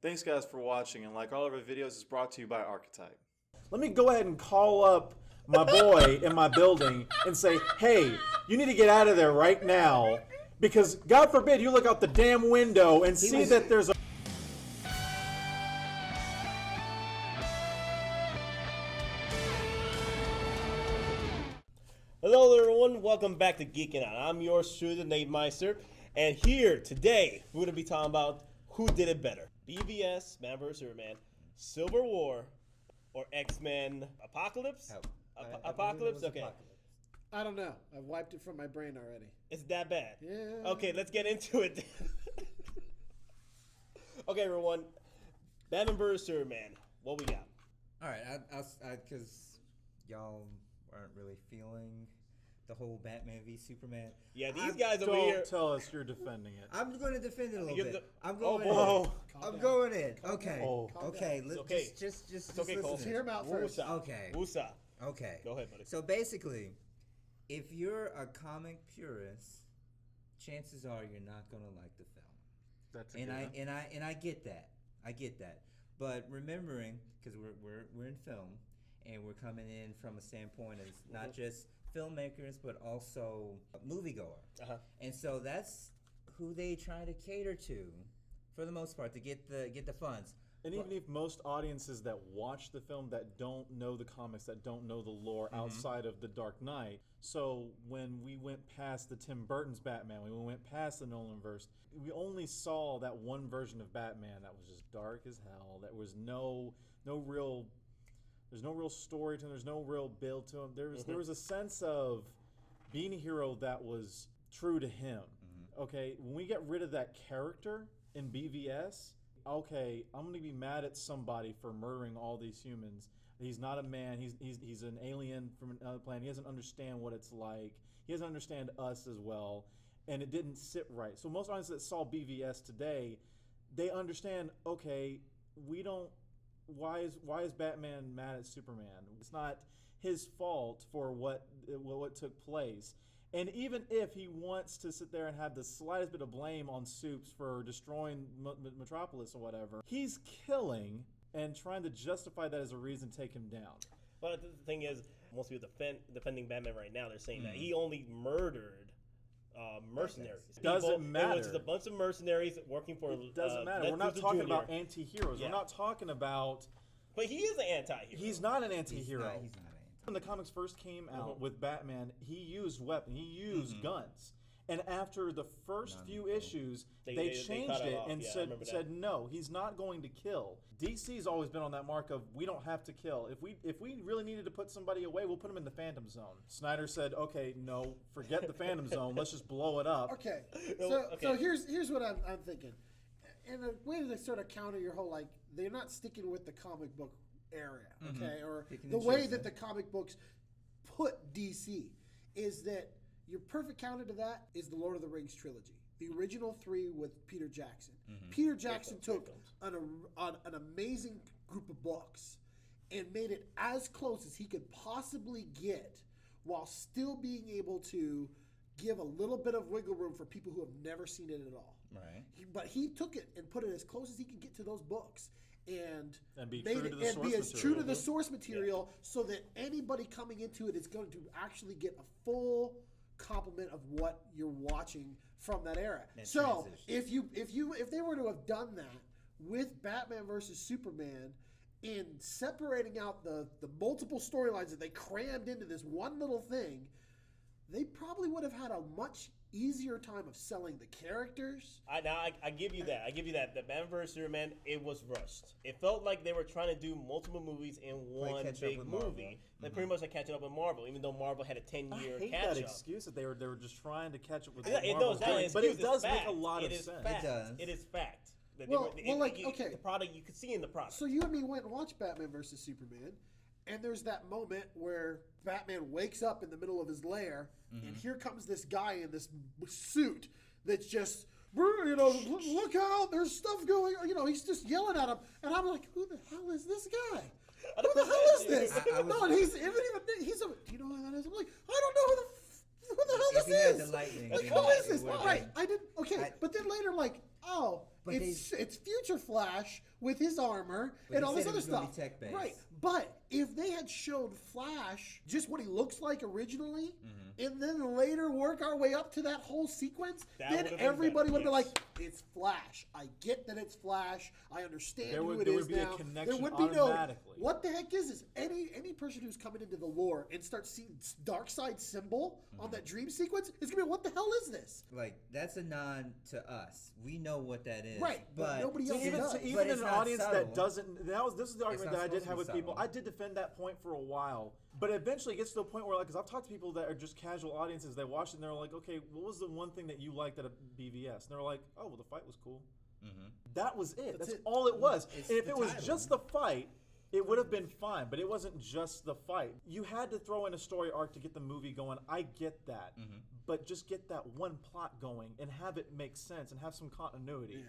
Thanks guys for watching, and like all of our videos is brought to you by Archetype. Let me go ahead and call up my boy in my building and say, hey, you need to get out of there right now, because God forbid you look out the damn window and see that there's a... Hello everyone, welcome back to Geekin. I'm your student, Nate Meister, and here today we're going to be talking about who did it better. BvS, Man vs. Superman, Civil War, or X-Men Apocalypse? Apocalypse? Okay. I don't know. I've wiped it from my brain already. It's that bad? Yeah. Okay, let's get into it. Okay, everyone. Batman vs. Superman. What we got? All right, because y'all weren't really feeling the whole Batman v Superman. Yeah, these guys over Don't here. tell us you're defending it. I'm going to defend it a little You're bit. the- I'm going Oh, in. I'm going in. Okay. Oh. Okay. It's okay. Just It's okay, listen Cole. to Hear this. him out first. Wusa. Okay. Wusa. Okay. Go ahead, buddy. So basically, if you're a comic purist, chances are you're not going to like the film. That's And I get that. I get that. But remembering, because we're in film, and we're coming in from a standpoint as not just filmmakers but also moviegoer, and so that's who they try to cater to, for the most part, to get the funds. And even if most audiences that watch the film that don't know the comics, that don't know the lore outside of The Dark Knight, so when we went past the Tim Burton's Batman, when we went past the Nolanverse, we only saw that one version of Batman that was just dark as hell. That was there's no real story to him. There's no real build to him. There was a sense of being a hero that was true to him. Okay, when we get rid of that character in BvS, okay, I'm gonna be mad at somebody for murdering all these humans. He's not a man. He's an alien from another planet. He doesn't understand what it's like. He doesn't understand us as well, and it didn't sit right. So most audiences that saw BvS today, they understand. Okay, we don't. Why is Batman mad at Superman? It's not his fault for what took place. And even if he wants to sit there and have the slightest bit of blame on Supes for destroying Metropolis or whatever, he's killing and trying to justify that as a reason to take him down. But the thing is, most people defending Batman right now, they're saying that he only murdered mercenaries. Doesn't matter. It was just a bunch of mercenaries working for. It doesn't matter. Lex We're not Luthor talking Jr. about anti-heroes. Yeah. We're not talking about... But he is an anti-hero. He's not an anti-hero. He's not an When the comics first came out with Batman, he used weapons. He used guns. And after the first few issues, they changed cut it it off. and Yeah, I said remember that. no, he's not going to kill. DC's always been on that mark of we don't have to kill. If we really needed to put somebody away, we'll put him in the Phantom Zone. Snyder said, okay, no, forget the Phantom Zone. Let's just blow it up. Okay. No, So here's what I'm thinking. In a way to sort of counter your whole, like, they're not sticking with the comic book area, okay? Or Picking the and way choosing. that the comic books put DC is that your perfect counter to that is the Lord of the Rings trilogy. The original three with Peter Jackson. Peter Jackson took an amazing group of books and made it as close as he could possibly get while still being able to give a little bit of wiggle room for people who have never seen it at all. Right. But he took it and put it as close as he could get to those books and be made true it to the and source be as true to material. the source material so that anybody coming into it is going to actually get a full complement of what you're watching from that era. So if they were to have done that with Batman versus Superman in separating out the multiple storylines that they crammed into this one little thing, they probably would have had a much easier time of selling the characters. I give you that. I give you that. The Batman vs Superman, it was rushed. It felt like they were trying to do multiple movies in one catch up big with movie. Marvel. They pretty much like catching up with Marvel, even though Marvel had a 10-year I hate catch that up. excuse that they were just trying to catch up with Yeah, it Marvel's does. That doing, is but it excuse, does it's make a fact. lot of It is sense. fact. It does. It is fact. That Okay. The product you could see in the product. So you and me went and watched Batman versus Superman, and there's that moment where Batman wakes up in the middle of his lair, and here comes this guy in this suit that's just, look out, there's stuff going on. He's just yelling at him, and I'm like, who the hell is this guy? Who the hell is this? And he's do you know who that is? I'm like, I don't know who the hell If this he had is. the lightning, Like, you who know, is it this? would've All right, been- but then later, like, oh, But it's Future Flash with his armor But and he all this said it other was gonna stuff. be tech-based. Right. But if they had showed Flash just what he looks like originally, and then later work our way up to that whole sequence, That then would've been everybody would better, have been yes. like, "It's Flash. I get that it's Flash. I understand There who would- it there is would be a now." connection there would be automatically. no. What the heck is this? Any person who's coming into the lore and starts seeing Darkseid symbol on that dream sequence is gonna be, "What the hell is this?" Like, that's a nod to us. We know what that is. Right, but nobody So else even, does. so But even in it's an not audience subtle. that doesn't, this is the argument not that I did supposed to have be with people. subtle. I did defend that point for a while, but eventually it gets to a point where, like, because I've talked to people that are just casual audiences, they watch it and they're like, okay, what was the one thing that you liked at a BvS? And they're like, oh, well, the fight was cool. That was it. That's it. all it was. It's And if the it was title. just the fight, it would have been fine, but it wasn't just the fight. You had to throw in a story arc to get the movie going. I get that. But just get that one plot going and have it make sense and have some continuity.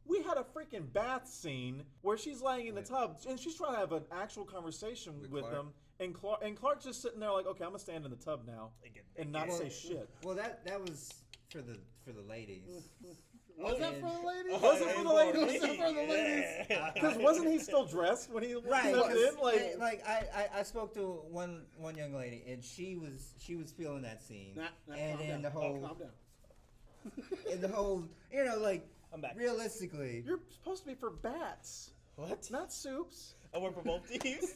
We had a freaking bath scene where she's laying in the tub and she's trying to have an actual conversation with Clark. them. And Clark's just sitting there like, okay, I'm gonna stand in the tub now and not say shit. Well, that was for the ladies. Was that for the ladies? Was it for the ladies? Was it for the ladies? Because wasn't he still dressed when he Right. stepped in? Like I spoke to one young lady and she was feeling that scene. And then the whole Calm down. and the whole like I'm back. realistically. You're supposed to be for bats, What? not soups. I work for both teams.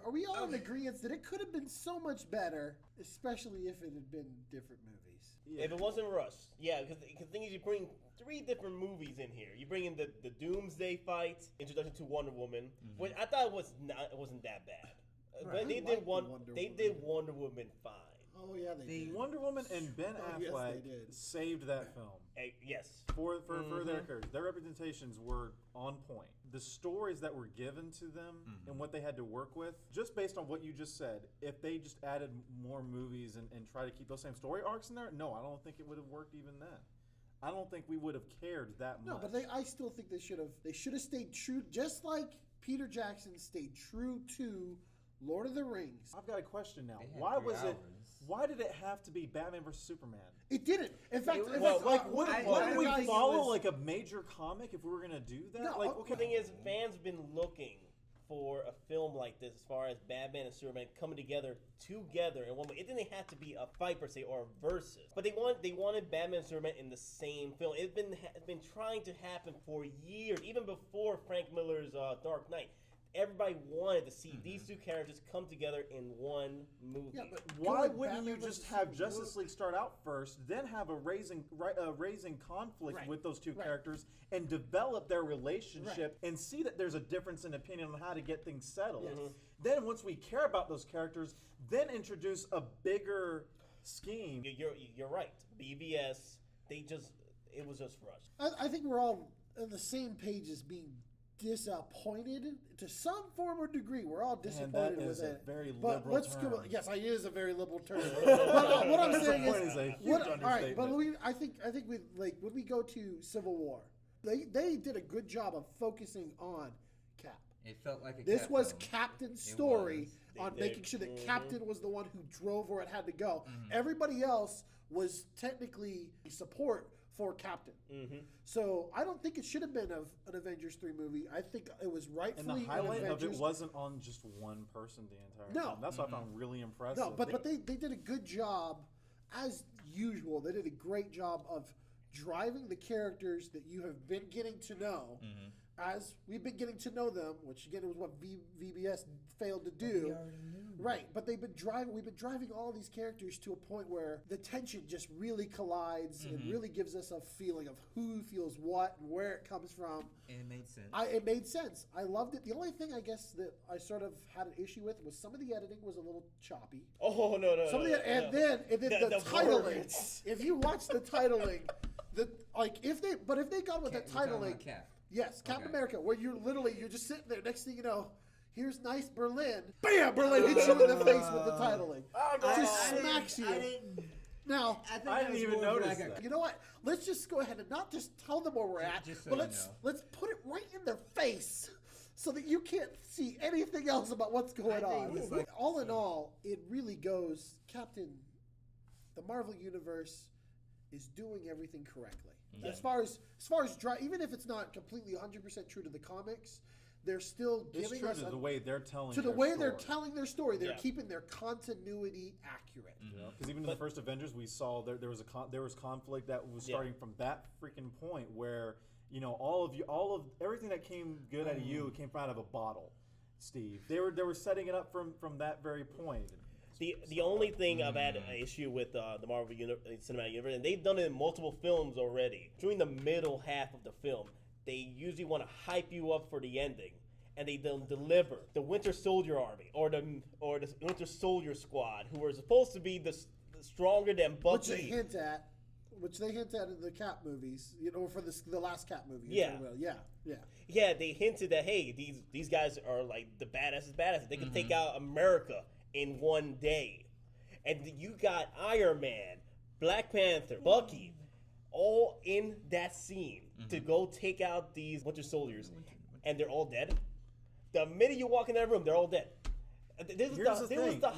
Are we all in agreement that it could have been so much better, especially if it had been different movies? If it wasn't rushed, yeah, because the thing is, you bring 3 different movies in here. You bring in the Doomsday fight, introduction to Wonder Woman, which I thought it wasn't that bad. Right, But they I did liked one. Wonder They Woman. did Wonder Woman fine. Oh yeah, they did. Wonder Woman and Ben Oh, yes, Affleck they did. saved that film. Yes. For their characters. Their representations were on point. The stories that were given to them and what they had to work with, just based on what you just said, if they just added more movies and try to keep those same story arcs in there, no, I don't think it would have worked even then. I don't think we would have cared that No, much. but I still think they should have stayed true, just like Peter Jackson stayed true to Lord of the Rings. I've got a question now. They had Why 3 was it? hours. Why did it have to be Batman versus Superman? It didn't. In fact, Wouldn't we guys, follow it was- like a major comic if we were gonna do that? No, like, okay. The thing is, fans been looking for a film like this, as far as Batman and Superman coming together in one way. It didn't have to be a fight per se or a versus, but they wanted Batman and Superman in the same film. It's been trying to happen for years, even before Frank Miller's Dark Knight. Everybody wanted to see these 2 characters come together in one movie. Yeah, but Why going wouldn't you Batman just versus have Superman Justice League start out first, then have a raising conflict Right. with those 2 Right. characters and develop their relationship and see that there's a difference in opinion on how to get things settled? Yes. Then once we care about those characters, then introduce a bigger scheme. You're right. BvS, it was just rushed. I think we're all on the same page as being disappointed to some form or degree. We're all disappointed is with a it. very but liberal let's term. go. Yes, it is a very liberal term. But what I'm saying Disappointed is a huge all right. But understatement. I think with when we go to Civil War, they did a good job of focusing on Cap. It felt like a This Cap was film. Captain's story was. on They did. making sure that Captain was the one who drove where it had to go. Everybody else was technically support for Captain. So I don't think it should have been an Avengers 3 movie. I think it was And rightfully the highlight an of it Avengers. wasn't on just one person the entire No. time. That's what I found really impressive. No, but they did a good job, as usual. They did a great job of driving the characters that you have been getting to know, as we've been getting to know them, which again was what VBS failed to do. Right, but we've been driving all these characters to a point where the tension just really collides and really gives us a feeling of who feels what and where it comes from. And it made sense. It made sense. I loved it. The only thing I guess that I sort of had an issue with was some of the editing was a little choppy. Oh no! Some of the, and then the titling. words. If you watch the titling, if they got with the We're talking titling, about Cap. yes, Captain Okay. America, where you're just sitting there. Next thing you know, here's nice Berlin. Bam! Berlin hits you in the face with the titling. Just smacks you. I didn't. Now, I, think I that didn't was even more of notice like a- that. you know what? Let's just go ahead and not just tell them where we're at, just so but you let's know. let's put it right in their face so that you can't see anything else about what's going think on. it was like- All in all, it really goes. The Marvel Universe is doing everything correctly. Yeah. As far as even if it's not completely 100% true to the comics, they're still It's giving true us to the way they're telling to the their way story. they're telling their story. They're Yeah. keeping their continuity accurate. Because even in the first Avengers, we saw there was conflict that was starting from that freaking point where all of everything that came good out of you came out of a bottle, Steve. They were setting it up from that very point. The only thing I've had an issue with the Marvel Cinematic Universe, and they've done it in multiple films already. During the middle half of the film, they usually want to hype you up for the ending, and they don't deliver. The Winter Soldier Army or the Winter Soldier Squad, who are supposed to be the stronger than Bucky. Which they hint at in the Cap movies, for the last Cap movie. Yeah. Yeah. They hinted that hey, these guys are like the baddest. They can take out America in one day, and you got Iron Man, Black Panther, Bucky, all in that scene to go take out these Winter Soldiers, and they're all dead. The minute you walk in that room, they're all dead. There was the hyped up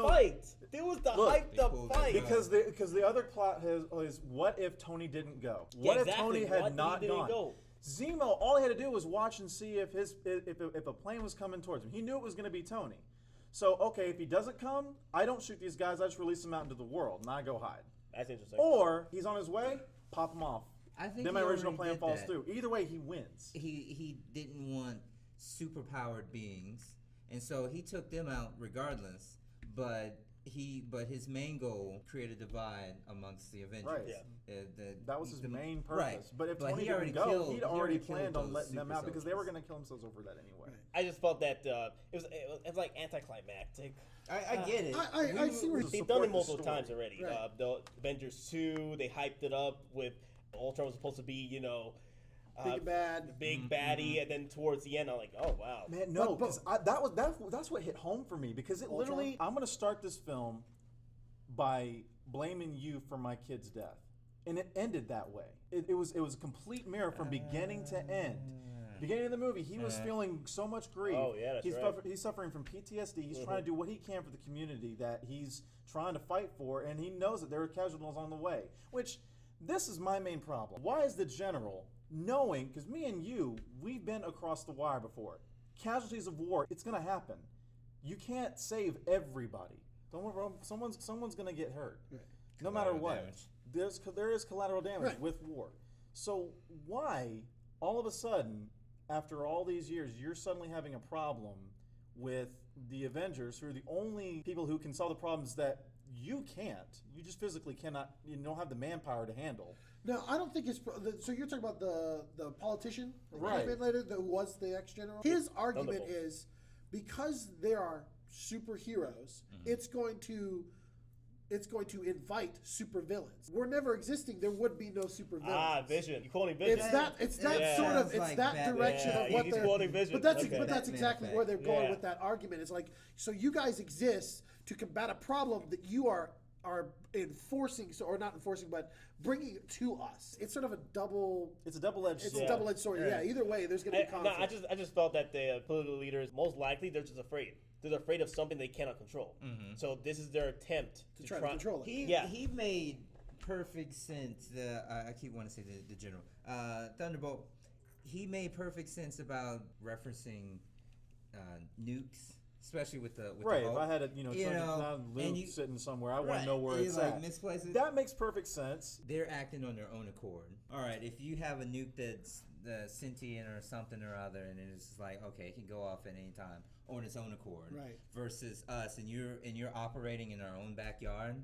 fight. There was the hyped up fight. Because the other plot is what if Tony didn't go? What if Tony had not gone? Zemo, all he had to do was watch and see if a plane was coming towards him. He knew it was going to be Tony. So, okay, if he doesn't come, I don't shoot these guys. I just release them out into the world, and I go hide. That's interesting. Or he's on his way, pop him off. I think then my he original already plan did falls that. through. Either way, he wins. He didn't want superpowered beings, and so he took them out regardless. But his main goal created a divide amongst the Avengers. Right. That was his main purpose. Right. But if But Tony he already didn't go, killed- he'd he already already planned killed on those letting them super out because they were soldiers. going to kill themselves over that anyway. I just felt that it was like anticlimactic. I get it. I see where They've done support it the multiple story. times already. Right. The Avengers 2, they hyped it up with Ultron was supposed to be, big and bad. the big baddie, and then towards the end, I'm like, oh wow. Man, no, because that's what hit home for me because it literally. I'm going to start this film by blaming you for my kid's death, and it ended that way. It was a complete mirror from beginning to end. Beginning of the movie, he was feeling so much grief. Oh, yeah, that's right. He's suffering from PTSD. He's trying to do what he can for the community that he's trying to fight for, and he knows that there are casualties on the way. Which, this is my main problem. Why is the general knowing? Because me and you, we've been across the wire before. Casualties of war, it's going to happen. You can't save everybody. Don't worry, someone's going to get hurt, no matter what. Damage. There is collateral damage Right. with war. So why, all of a sudden, after all these years, you're suddenly having a problem with the Avengers, who are the only people who can solve the problems that you can't. You just physically cannot. You don't have the manpower to handle. No, I don't think it's. So you're talking about the politician that Right. came in later that was the ex-general? His argument Thunderbolt. is because there are superheroes, it's going to invite supervillains. We're never existing. There would be no supervillains. Vision. You quoting Vision? It's that Yeah. sort of Sounds it's like that Batman. direction Yeah, of what he's they're. quoting Vision. But that's Okay. but that's Batman exactly effect. where they're going Yeah. with that argument. It's like so you guys exist to combat a problem that you are enforcing or not enforcing, but bringing it to us. It's sort of a double. It's a double-edged It's sword. a double-edged sword. Yeah. Either way, there's going to be conflict. I just felt that the political leaders, most likely, they're just afraid. They're afraid of something they cannot control. So this is their attempt to try to control it. He made perfect sense. I keep wanting to say the general Thunderbolt. He made perfect sense about referencing nukes, especially with the Right, Hulk. if I had a 200-pound and Luke you- sitting somewhere, I want Right, to know where you, it's like, at. misplace it. That makes perfect sense. They're acting on their own accord. All right, if you have a nuke that's sentient or something or other, and it's just like, okay, it can go off at any time on its own accord. Right. Versus us, and you're operating in our own backyard.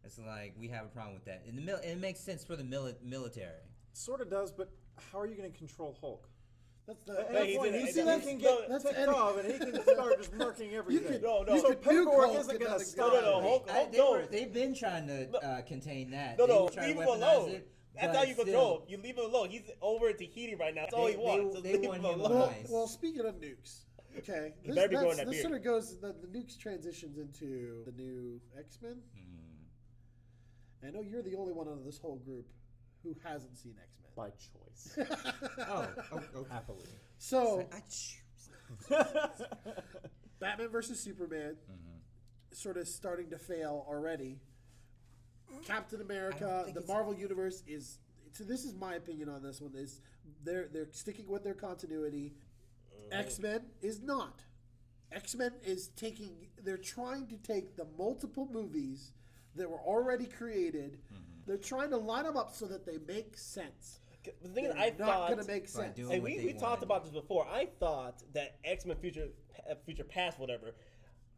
It's like we have a problem with that. And it makes sense for the military. Sort of does, but how are you going to control Hulk? That's At the. that he's point, in- he that's- can no, get that's take Eddie. off, and he can start just murking everything. could- No, you So could nuke paperwork Hulk isn't and going to nothing stop goes it. on. Hulk, They've been trying to contain that. No, They no, were trying leave to him weaponize alone. it, That's but how you still, control. You leave him alone. He's over in Tahiti right now. That's all he wants. Just they leave want him him alone. alone. Well, Nice. well, speaking of nukes, okay, He better be growing that this beard. sort of goes. The nukes transitions into the new X-Men. I know you're the only one out of this whole group who hasn't seen X-Men. By choice. Oh, Happily. So, I choose. Batman versus Superman, sort of starting to fail already. Captain I America, don't think the it's- Marvel Universe is. So this is my opinion on this one. Is they're sticking with their continuity. X-Men is not. X-Men is taking. They're trying to take the multiple movies that were already created. They're trying to line them up so that they make sense. The thing is, They're I not thought. going to make sense. doing Hey, what we they talked wanted. about this before. I thought that X-Men Future Past, whatever,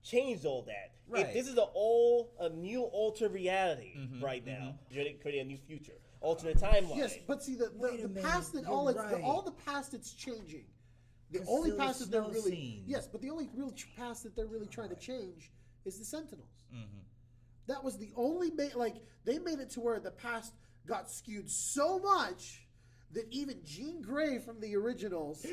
changed all that. Right. This is a new alternate reality right now. You're creating a new future, alternate timeline. Yes, but see the Wait a past that minute, all you're it's right. all the past that's changing. The There's only still the past that they're snow really scene. yes, but the only real past that they're really trying to change is the Sentinels. That was the only they made it to where the past got skewed so much that even Jean Grey from the originals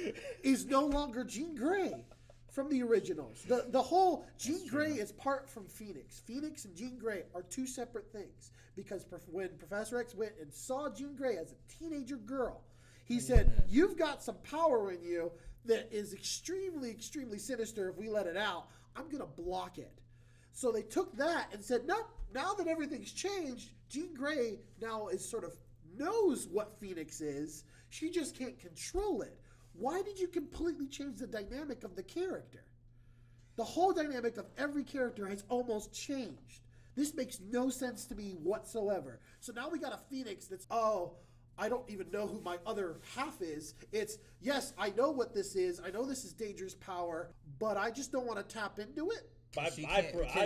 is no longer Jean Grey from the originals. The whole Jean Grey is part from Phoenix. Phoenix and Jean Grey are two separate things because when Professor X went and saw Jean Grey as a teenager girl, he said, "You've got some power in you that is extremely, extremely sinister. If we let it out, I'm going to block it." So they took that and said, nope, now that everything's changed, Jean Grey now is sort of knows what Phoenix is. She just can't control it. Why did you completely change the dynamic of the character? The whole dynamic of every character has almost changed. This makes no sense to me whatsoever. So now we got a Phoenix that's, I don't even know who my other half is. It's, yes, I know what this is. I know this is dangerous power, but I just don't want to tap into it. Because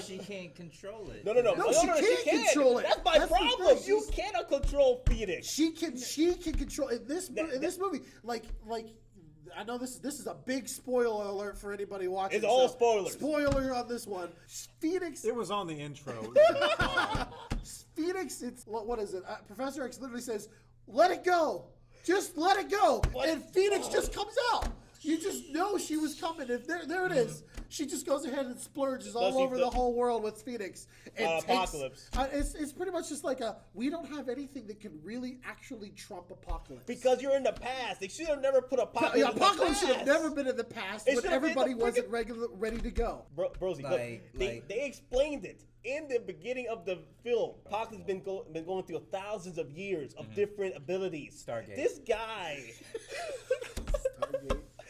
she can't control it. No, she can't control it. That's my That's the problem. thing. You cannot control Phoenix. She can control in this movie. Like I know this is a big spoiler alert for anybody watching. It's all spoilers. Spoiler on this one. Phoenix. It was on the intro. Phoenix. It's what is it? Professor X literally says, "Let it go. Just let it go," and Phoenix just comes out. You just know she was coming. If there it is. She just goes ahead and splurges all over the whole world with Phoenix. And Apocalypse. It's pretty much just like we don't have anything that can really actually trump Apocalypse. Because you're in the past. They should have never put Apocalypse in the Apocalypse should have past. never been in the past It when should have been everybody the wasn't ready to go. Brozy, look, they explained it in the beginning of the film. Apocalypse has been going through thousands of years of different abilities. Stargate. This guy,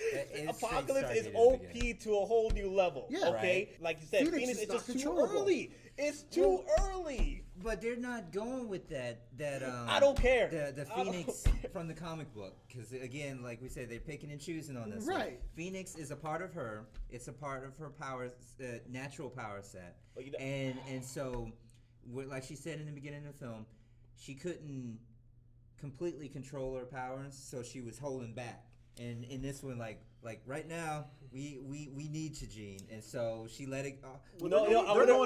It's Apocalypse straight is Stargate at the OP beginning. to a whole new level. Yeah. Okay, like you said, Phoenix Phoenix is is not just too controllable. early. It's too early. But they're not going with that. I don't care. The I don't Phoenix care. from the comic book, because again, like we said, they're picking and choosing on this. Right. Phoenix is a part of her. It's a part of her power, natural power set. But you know- And so, like she said in the beginning of the film, she couldn't completely control her powers, so she was holding back. And in this one, like right now, we need you, Jean, and so she let it. Well, No, they're no,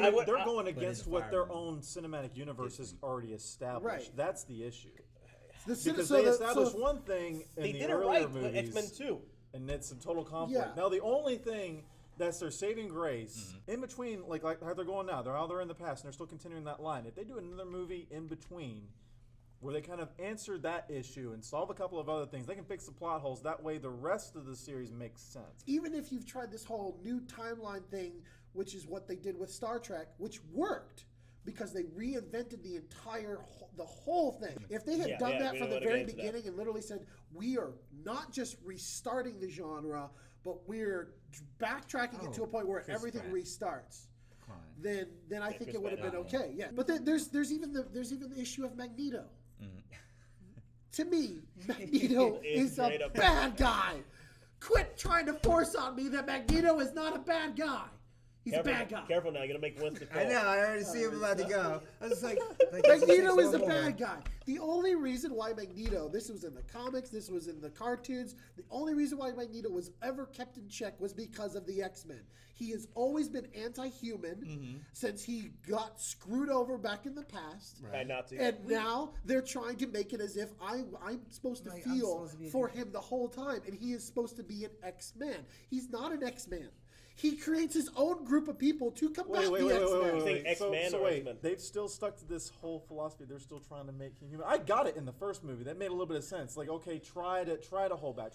going But against in the what fire their room. own cinematic universe has already established. Right. That's the issue. Because Because they established one thing in They the did it earlier right with movies, X-Men 2. and it's a total conflict. Yeah. Now the only thing that's their saving grace in between, like how they're going now, they're in the past and they're still continuing that line. If they do another movie in between where they kind of answer that issue and solve a couple of other things, they can fix the plot holes. That way, the rest of the series makes sense. Even if you've tried this whole new timeline thing, which is what they did with Star Trek, which worked because they reinvented the whole thing. If they had done that we from don't the wanna very get into that. beginning and literally said, we are not just restarting the genre, but we're backtracking it to a point where Chris everything Pratt. restarts. Come on. Then I think Chris it would have Pratt, been okay. Yeah, but then there's even the issue of Magneto. To me, Magneto It's is a straight up bad guy. Quit trying to force on me that Magneto is not a bad guy. He's a bad guy. Careful now, you're gonna make Winston fall. I know. I already see him about to go. I was like Magneto is a bad guy. The only reason why Magneto, this was in the comics, this was in the cartoons, the only reason why Magneto was ever kept in check was because of the X-Men. He has always been anti-human since he got screwed over back in the past. By Nazis. And now they're trying to make it as if I'm supposed to Like, I'm feel supposed to be a for good- him the whole time, and he is supposed to be an X-Man. He's not an X-Man. He creates his own group of people to combat the X-Men. Saying X-Men or wait, X-Men? they've still stuck to this whole philosophy. They're still trying to make him human. I got it in the first movie. That made a little bit of sense. Like, okay, try to hold back.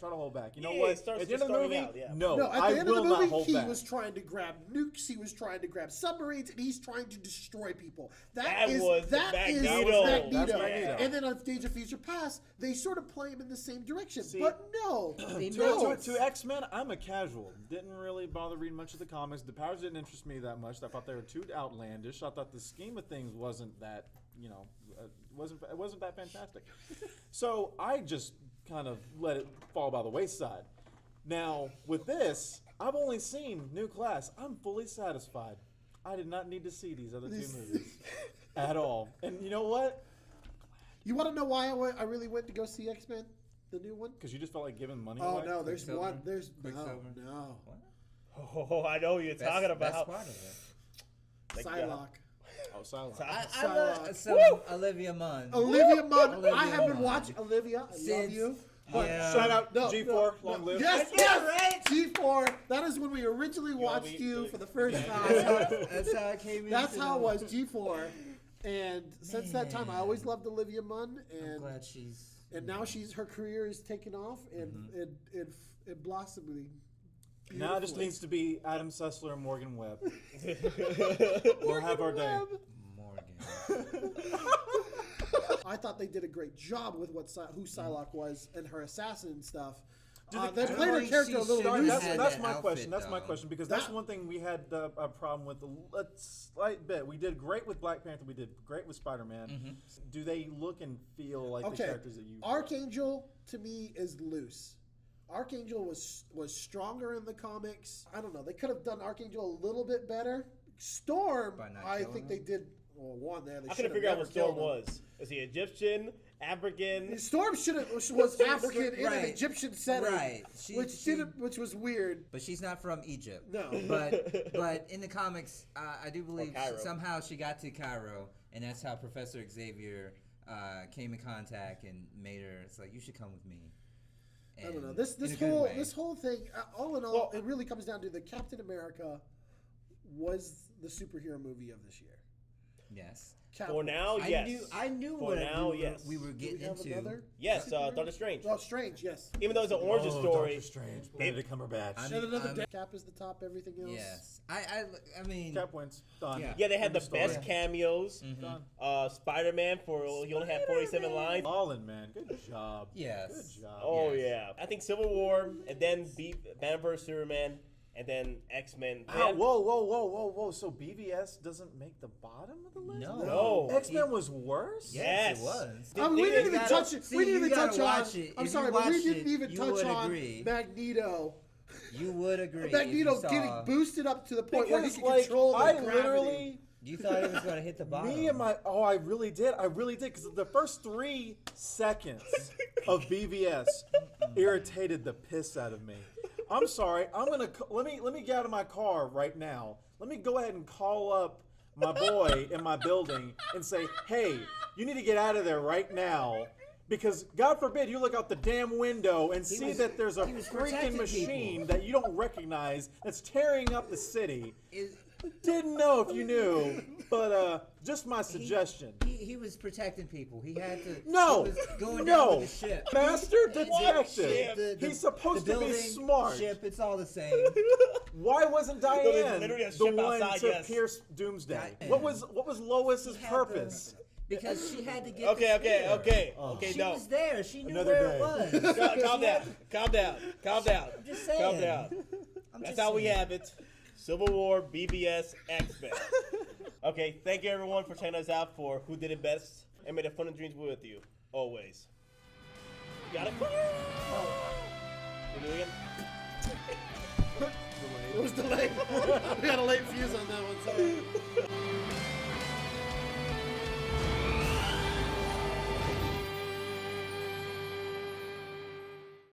You know Yeah, what? it starts At the end just of the movie, starting out, yeah. no, No, at the I end will of the not movie, hold he back. was trying to grab nukes. He was trying to grab submarines, and he's trying to destroy people. That is was Magneto. Magneto. That's Magneto. And then on Days of Future Past, they sort of play him in the same direction. See, but no, To X-Men, I'm a casual. Didn't really bother reading much of the comics. The powers didn't interest me that much. I thought they were too outlandish. I thought the scheme of things wasn't that, it wasn't that fantastic. So I just kind of let it fall by the wayside. Now, with this, I've only seen New Class. I'm fully satisfied. I did not need to see these other two movies at all. And you know what? You want to know why I really went to go see X-Men, the new one? Because you just felt like giving money Oh away? no, there's Quicksilver? one. There's Quicksilver? no. What? Oh, I know what you're talking about. Best part of it. Thank God. Psylocke. Oh, silent. I love some Olivia Munn. Olivia Munn. Olivia I have been Munn. watching Olivia. I love Since- you. Yeah. Shout out No, G4, no, long no. live. Yes, Yeah, yes, right? G4. That is when we originally watched me you to- for the first That's time. how I came in. That's how it was, G4. And since that time, I always loved Olivia Munn, I'm and glad she's. now her career is taking off and it blossoming. Now it just needs to be Adam Sessler and Morgan Webb. We'll have our day. Morgan. I thought they did a great job with who Psylocke was and her assassin stuff. They I played don't her think character a she little should've loose. had That's that my outfit, question. That's my though. question because that's That- one thing we had a problem with a slight bit. We did great with Black Panther. We did great with Spider-Man. Do they look and feel like the Okay, characters that you? Archangel to me is loose. Archangel was stronger in the comics. I don't know. They could have done Archangel a little bit better. Storm, By not I killing think him? they did. Well, one there. They I should couldn't have figure out never what Storm killed him. was. Is he Egyptian, African? Storm was African in an Right. Egyptian setting, Right. which was weird. But she's not from Egypt. No. But in the comics, I do believe Cairo. somehow she got to Cairo, and that's how Professor Xavier came in contact and made her. It's like, you should come with me. I don't know. And This in a good whole way. this whole thing, all in all, Well, it really comes down to the Captain America was the superhero movie of this year. Yes. For now, yes. I knew For what now, we were, yes. we were Do getting we have into. another? Yes, superhero? Doctor Strange. Oh, Strange, yes. Even though it's an origin story, Doctor Strange, Benedict Cumberbatch. I'm- And another I'm- day. Cap is the top, everything else. Yes. I mean. Cap wins. Done. Yeah. yeah, they had the End of story. best cameos. Done. Spider-Man he only had 47 lines. Ballin', man. Good job. Yes. Good job. Oh Yes. yeah, I think Civil War, and then Batman vs Superman, and then X-Men. Wow, whoa. So BvS doesn't make the bottom of the list? No. X-Men was worse? Yes. Yes, it was. I mean, we didn't even gotta- touch it. see, We didn't you even gotta touch on. watch it. I'm If sorry, you but we watched didn't it, even you touch would on agree. Magneto. You would agree. if Magneto you saw- getting boosted up to the point where he Because, can like, control the I gravity. literally... You thought it was going to hit the bottom. I really did, because the first 3 seconds of BvS irritated the piss out of me. I'm sorry. Let me get out of my car right now. Let me go ahead and call up my boy in my building and say, hey, you need to get out of there right now. Because God forbid you look out the damn window and see was- that there's a he was freaking protecting machine people. that you don't recognize that's tearing up the city. Is- Didn't know if you knew, but just my suggestion. He was protecting people. He had to. No, he was going down no, with the ship. Master ship? Detective. He's supposed the to be building, smart. Ship, it's all the same. Why wasn't there's Diane literally a the ship one outside, to yes. pierce Doomsday? Diane. What was Lois's He had purpose? Because she had to get. Okay, the spear. okay, She no. was there. She knew Another where day. it was. Calm She down, had- calm down. I'm just saying. Calm down. I'm That's just how we saying. have it. Civil War, BvS, X-Men. Okay, thank you everyone for checking us out for Who Did It Best, and may the fun and dreams be with you, always. Got it? Oh. We'll do it again.